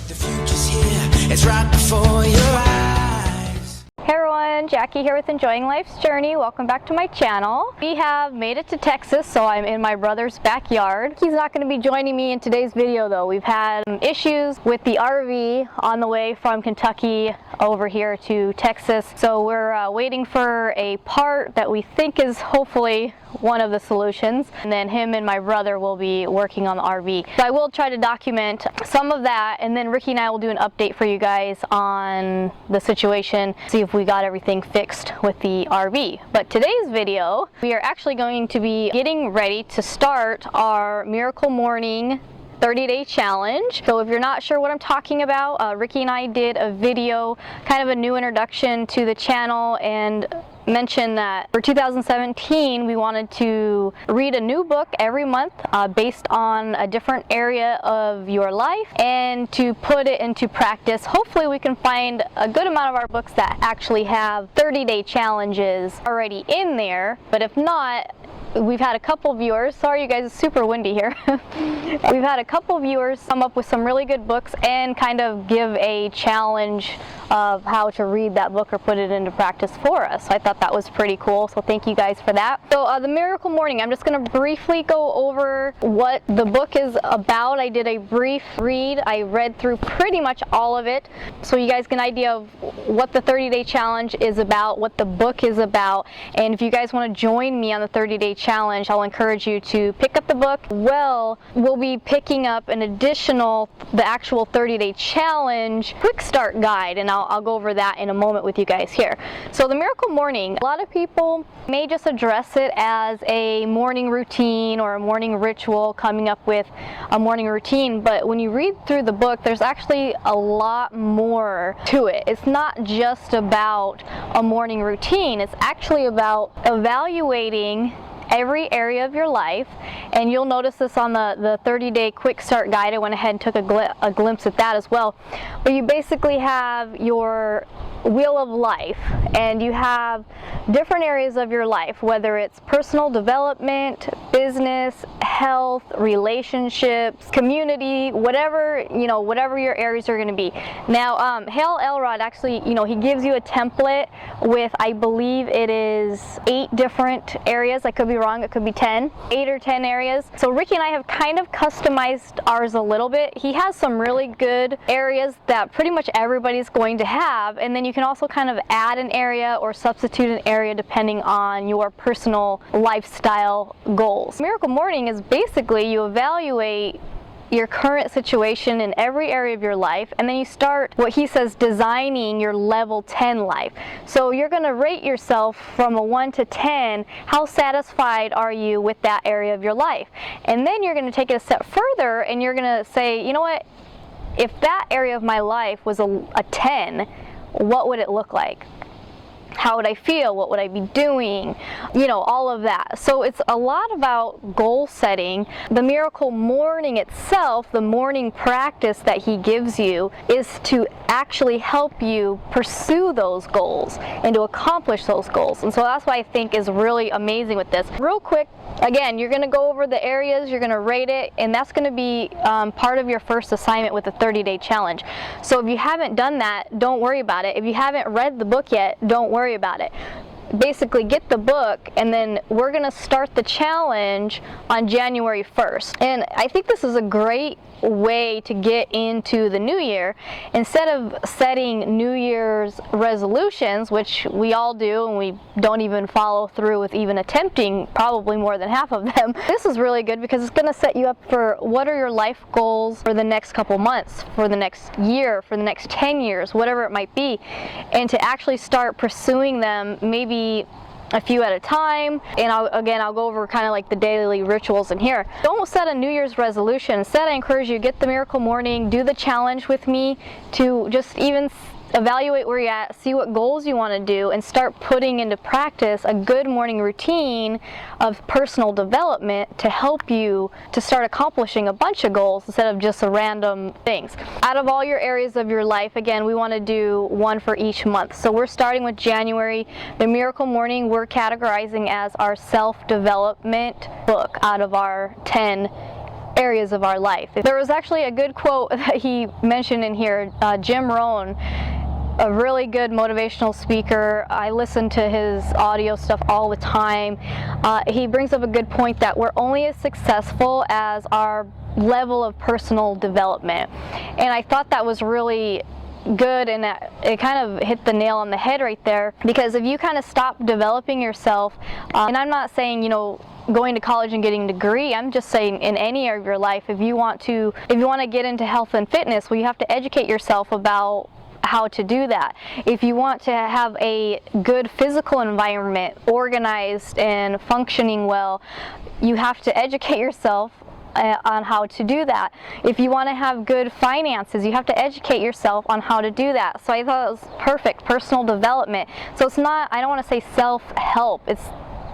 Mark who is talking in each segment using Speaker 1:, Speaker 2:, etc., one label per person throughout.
Speaker 1: The future's here, it's right before your eyes.
Speaker 2: Hey everyone, Jackie here with Enjoying Life's Journey. Welcome back to my channel. We have made it to Texas, so I'm in my brother's backyard. He's not going to be joining me in today's video though. We've had issues with the RV on the way from Kentucky over here to Texas. So we're waiting for a part that we think is hopefully one of the solutions, and then him and my brother will be working on the RV. So I will try to document some of that, and then Ricky and I will do an update for you guys on the situation, see if we got everything fixed with the RV. But today's video, we are actually going to be getting ready to start our Miracle Morning 30-day challenge. So if you're not sure what I'm talking about, Ricky and I did a video, kind of a new introduction to the channel, and mentioned that for 2017 we wanted to read a new book every month based on a different area of your life and to put it into practice. Hopefully we can find a good amount of our books that actually have 30-day challenges already in there, but if not, we've had a couple viewers, sorry you guys, it's super windy here. We've had a couple viewers come up with some really good books and kind of give a challenge of how to read that book or put it into practice for us. So I thought that was pretty cool, so thank you guys for that. So the Miracle Morning, I'm just going to briefly go over what the book is about. I did a brief read. I read through pretty much all of it, so you guys get an idea of what the 30-day challenge is about, what the book is about, and if you guys want to join me on the 30-day challenge, I'll encourage you to pick up the book. Well, we'll be picking up an additional, the actual 30-day challenge quick start guide, and I'll go over that in a moment with you guys here. So the Miracle Morning, a lot of people may just address it as a morning routine or a morning ritual, coming up with a morning routine, but when you read through the book, there's actually a lot more to it. It's not just about a morning routine, it's actually about evaluating every area of your life, and you'll notice this on the 30-day quick start guide. I went ahead and took a glimpse at that as well. But you basically have your wheel of life, and you have different areas of your life, whether it's personal development, business, health, relationships, community, whatever, you know, whatever your areas are going to be. Now, Hale Elrod actually, you know, he gives you a template with, I believe it is 8 different areas. I could be wrong, it could be 10, 8 or 10 areas. So Ricky and I have kind of customized ours a little bit. He has some really good areas that pretty much everybody's going to have, and then you can also kind of add an area or substitute an area depending on your personal lifestyle goals. Miracle Morning is basically you evaluate your current situation in every area of your life, and then you start what he says designing your level 10 life. So you're going to rate yourself from a 1 to 10. How satisfied are you with that area of your life? And then you're going to take it a step further, and you're going to say, you know what, if that area of my life was a 10, what would it look like? How would I feel? What would I be doing? You know, all of that. So it's a lot about goal setting. The Miracle Morning itself, the morning practice that he gives you, is to actually help you pursue those goals and to accomplish those goals. And so that's what I think is really amazing with this. Real quick, again, you're going to go over the areas, you're going to rate it, and that's going to be part of your first assignment with the 30-day challenge. So if you haven't done that, don't worry about it. If you haven't read the book yet, don't worry about it. Basically get the book, and then we're going to start the challenge on January 1st. And I think this is a great way to get into the new year. Instead of setting New Year's resolutions, which we all do and we don't even follow through with even attempting probably more than half of them, this is really good because it's going to set you up for what are your life goals for the next couple months, for the next year, for the next 10 years, whatever it might be, and to actually start pursuing them, maybe a few at a time. And I'll go over kind of like the daily rituals in here. Don't set a New Year's resolution. Instead, I encourage you to get the Miracle Morning, do the challenge with me to just even evaluate where you're at, see what goals you want to do, and start putting into practice a good morning routine of personal development to help you to start accomplishing a bunch of goals instead of just random things. Out of all your areas of your life, again, we want to do one for each month. So we're starting with January. The Miracle Morning we're categorizing as our self-development book out of our 10 areas of our life. There was actually a good quote that he mentioned in here, Jim Rohn, a really good motivational speaker. I listen to his audio stuff all the time. He brings up a good point that we're only as successful as our level of personal development. And I thought that was really good, and it kind of hit the nail on the head right there, because if you kind of stop developing yourself, and I'm not saying, you know, going to college and getting a degree, I'm just saying in any area of your life, if you want to get into health and fitness, well, you have to educate yourself about how to do that. If you want to have a good physical environment, organized and functioning well, you have to educate yourself on how to do that. If you want to have good finances, you have to educate yourself on how to do that. So I thought it was perfect, personal development. So it's not, I don't want to say self-help, it's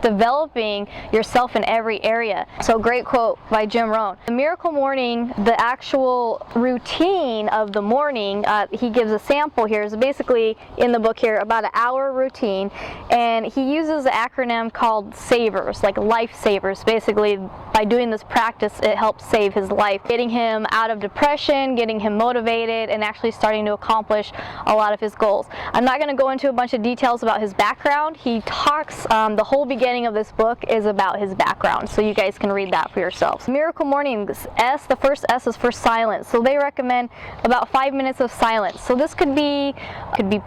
Speaker 2: developing yourself in every area. So great quote by Jim Rohn. The miracle morning, the actual routine of the morning, he gives a sample here. Is basically in the book here about an hour routine, and he uses an acronym called SAVERS, like life savers. Basically, by doing this practice, it helps save his life, getting him out of depression, getting him motivated, and actually starting to accomplish a lot of his goals. I'm not going to go into a bunch of details about his background. He talks, the whole beginning of this book is about his background, so you guys can read that for yourselves. Miracle Mornings, the first S is for silence. So they recommend about 5 minutes of silence. So this could be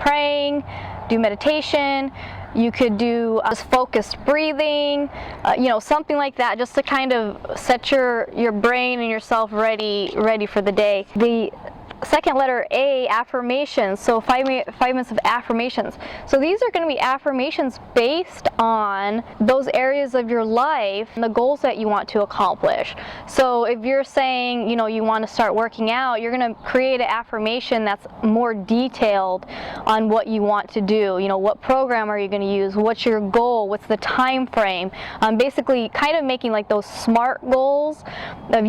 Speaker 2: praying, do meditation, you could do just focused breathing, you know, something like that, just to kind of set your brain and yourself ready for the day. The second letter A, affirmations. So 5 minutes of affirmations. So these are going to be affirmations based on those areas of your life and the goals that you want to accomplish. So if you're saying, you know, you want to start working out, you're going to create an affirmation that's more detailed on what you want to do. You know, what program are you going to use? What's your goal? What's the time frame? Basically kind of making like those SMART goals of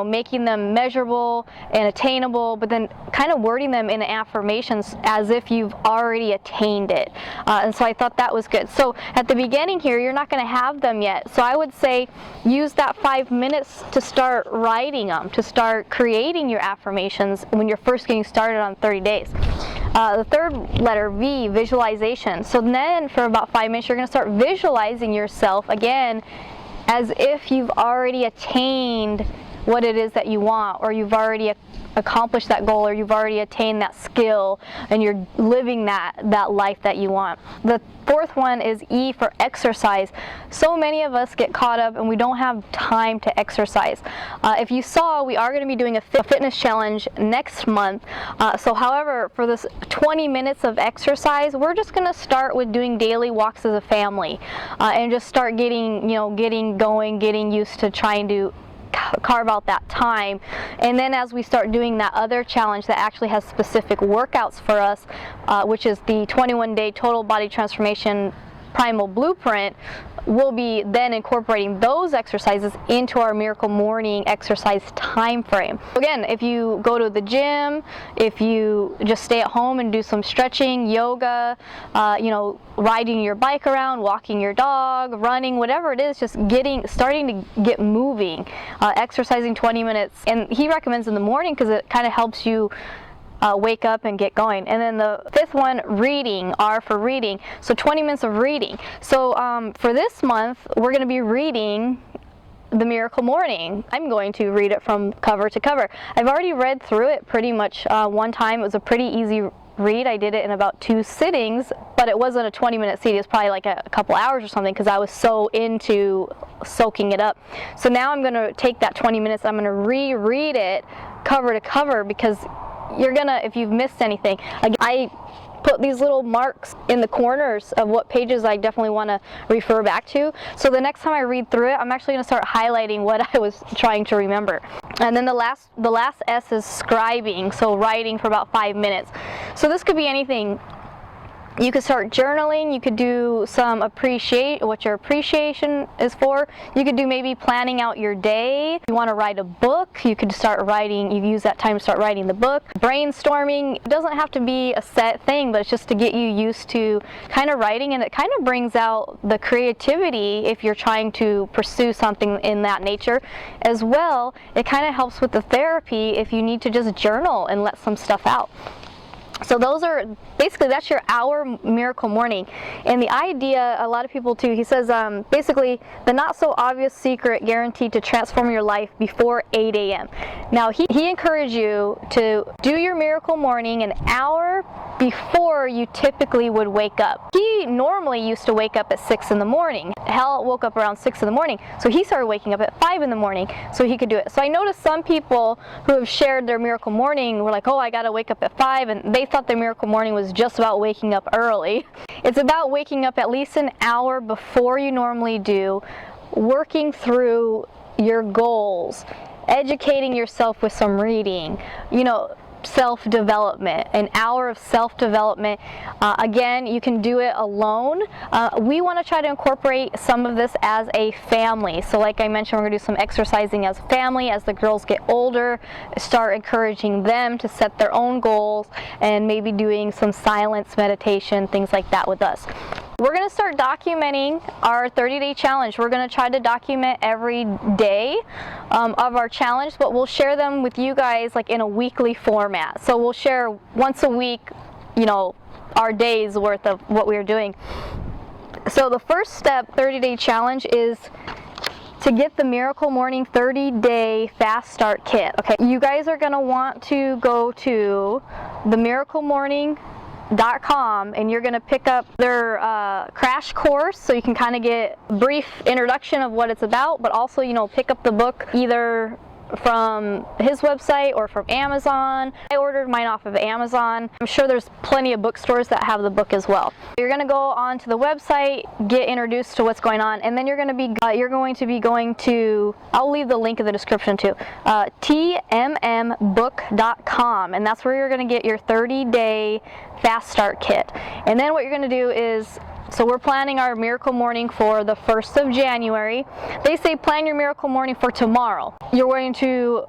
Speaker 2: making them measurable and attainable, but then kind of wording them in affirmations as if you've already attained it. And so I thought that was good. So at the beginning here, you're not going to have them yet. So I would say use that 5 minutes to start writing them, to start creating your affirmations when you're first getting started on 30 days. The third letter, V, visualization. So then for about 5 minutes, you're going to start visualizing yourself again as if you've already attained what it is that you want, or you've already accomplished that goal, or you've already attained that skill, and you're living that life that you want. The fourth one is E, for exercise. So many of us get caught up and we don't have time to exercise. If you saw, we are going to be doing a fitness challenge next month. So however, for this 20 minutes of exercise, we're just going to start with doing daily walks as a family, and just start getting going, getting used to trying to carve out that time. And then as we start doing that other challenge that actually has specific workouts for us, which is the 21-day total body transformation primal blueprint, we'll be then incorporating those exercises into our miracle morning exercise time frame. Again, if you go to the gym, if you just stay at home and do some stretching, yoga, riding your bike around, walking your dog, running, whatever it is, just starting to get moving, exercising 20 minutes. And he recommends in the morning because it kind of helps you wake up and get going. And then the fifth one, reading, R for reading. So 20 minutes of reading. So for this month, we're going to be reading the Miracle Morning. I'm going to read it from cover to cover. I've already read through it pretty much one time. It was a pretty easy read. I did it in about 2 sittings, but it wasn't a 20-minute CD. It was probably like a couple hours or something because I was so into soaking it up. So now I'm going to take that 20 minutes, I'm going to reread it cover to cover, because you're gonna, if you've missed anything, I put these little marks in the corners of what pages I definitely want to refer back to. So the next time I read through it, I'm actually going to start highlighting what I was trying to remember. And then the last S is scribing, so writing for about 5 minutes. So this could be anything. You could start journaling. You could do some what your appreciation is for. You could do maybe planning out your day. If you want to write a book, you could start writing. You use that time to start writing the book. Brainstorming. It doesn't have to be a set thing, but it's just to get you used to kind of writing, and it kind of brings out the creativity if you're trying to pursue something in that nature. As well, it kind of helps with the therapy if you need to just journal and let some stuff out. So those are basically, that's your hour miracle morning. And the idea, a lot of people too, he says basically the not so obvious secret guaranteed to transform your life before 8 a.m. Now he encouraged you to do your miracle morning an hour before you typically would wake up. He normally used to wake up at 6 in the morning. Hal woke up around 6 in the morning, so he started waking up at 5 in the morning so he could do it. So I noticed some people who have shared their miracle morning were like, oh, I gotta wake up at 5, and they thought their miracle morning was just about waking up early. It's about waking up at least an hour before you normally do, working through your goals, educating yourself with some reading, self-development, an hour of self-development. Again, you can do it alone. We want to try to incorporate some of this as a family. So like I mentioned, we're going to do some exercising as a family. As the girls get older, start encouraging them to set their own goals and maybe doing some silence meditation, things like that with us. We're going to start documenting our 30-day challenge. We're going to try to document every day of our challenge, but we'll share them with you guys like in a weekly format. So we'll share once a week, our days worth of what we're doing. So the first step, 30-day challenge, is to get the Miracle Morning 30-day Fast Start Kit. Okay, you guys are going to want to go to themiraclemorning.com and you're going to pick up their crash course, so you can kind of get a brief introduction of what it's about, but also pick up the book either from his website or from Amazon. I ordered mine off of Amazon. I'm sure there's plenty of bookstores that have the book as well. You're going to go onto the website, get introduced to what's going on, and then you're going to be going to, I'll leave the link in the description too, tmmbook.com, and that's where you're going to get your 30-day Fast Start Kit. And then what you're going to do is, so we're planning our miracle morning for the 1st of January. They say plan your miracle morning for tomorrow. You're going to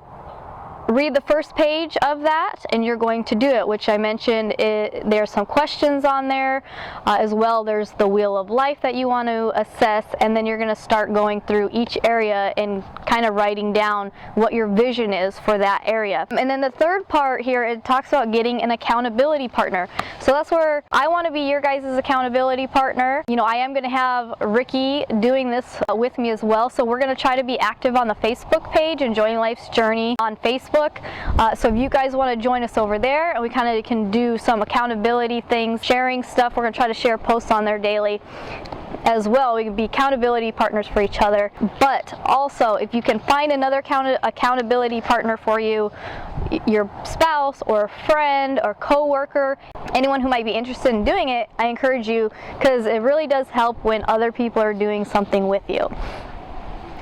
Speaker 2: read the first page of that and you're going to do it, which I mentioned, there's some questions on there as well. There's the wheel of life that you want to assess, and then you're going to start going through each area and kind of writing down what your vision is for that area. And then the third part here, it talks about getting an accountability partner. So that's where I want to be your guys' accountability partner. I am going to have Ricky doing this with me as well, so we're going to try to be active on the Facebook page, Enjoying Life's Journey on Facebook. So if you guys want to join us over there, and we kind of can do some accountability things, sharing stuff. We're going to try to share posts on there daily as well. We can be accountability partners for each other. But also, if you can find another accountability partner for you, your spouse or friend or coworker, anyone who might be interested in doing it, I encourage you, because it really does help when other people are doing something with you.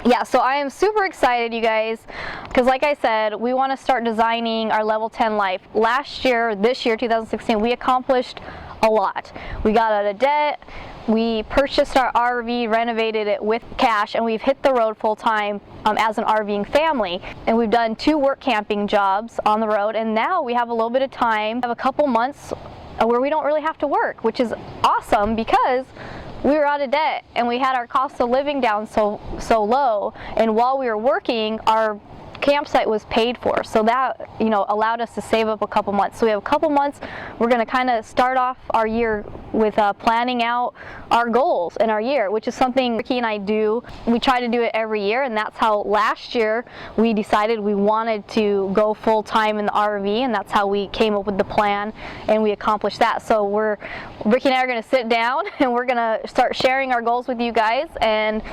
Speaker 2: Yeah, so I am super excited, you guys, because like I said, we want to start designing our level 10 life. This year, 2016, we accomplished a lot. We got out of debt, we purchased our RV, renovated it with cash, and we've hit the road full time as an RVing family. And we've done 2 work camping jobs on the road, and now we have a little bit of time, have a couple months where we don't really have to work, which is awesome because we were out of debt and we had our cost of living down so low, and while we were working, our campsite was paid for, so that allowed us to save up a couple months. So we have a couple months. We're going to kind of start off our year with planning out our goals in our year, which is something Ricky and I do. We try to do it every year, and that's how last year we decided we wanted to go full-time in the RV, and that's how we came up with the plan, and we accomplished that. So Ricky and I are going to sit down and we're going to start sharing our goals with you guys, and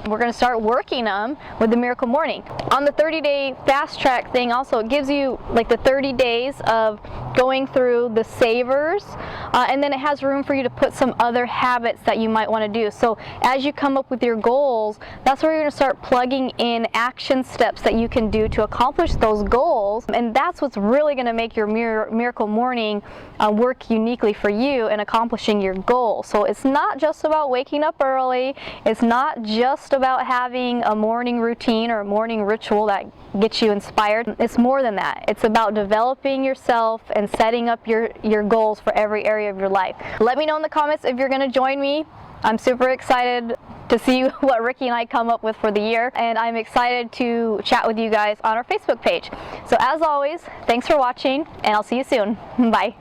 Speaker 2: We're going to start working them with the Miracle Morning. On the 30-day fast track thing also, it gives you like the 30 days of going through the savers, and then it has room for you to put some other habits that you might want to do. So as you come up with your goals, that's where you're going to start plugging in action steps that you can do to accomplish those goals, and that's what's really going to make your Miracle Morning work uniquely for you in accomplishing your goal. So it's not just about waking up early, it's not just about having a morning routine or a morning ritual that gets you inspired. It's more than that. It's about developing yourself and setting up your goals for every area of your life. Let me know in the comments if you're going to join me. I'm super excited to see what Ricky and I come up with for the year, and I'm excited to chat with you guys on our Facebook page. So as always, thanks for watching, and I'll see you soon. Bye.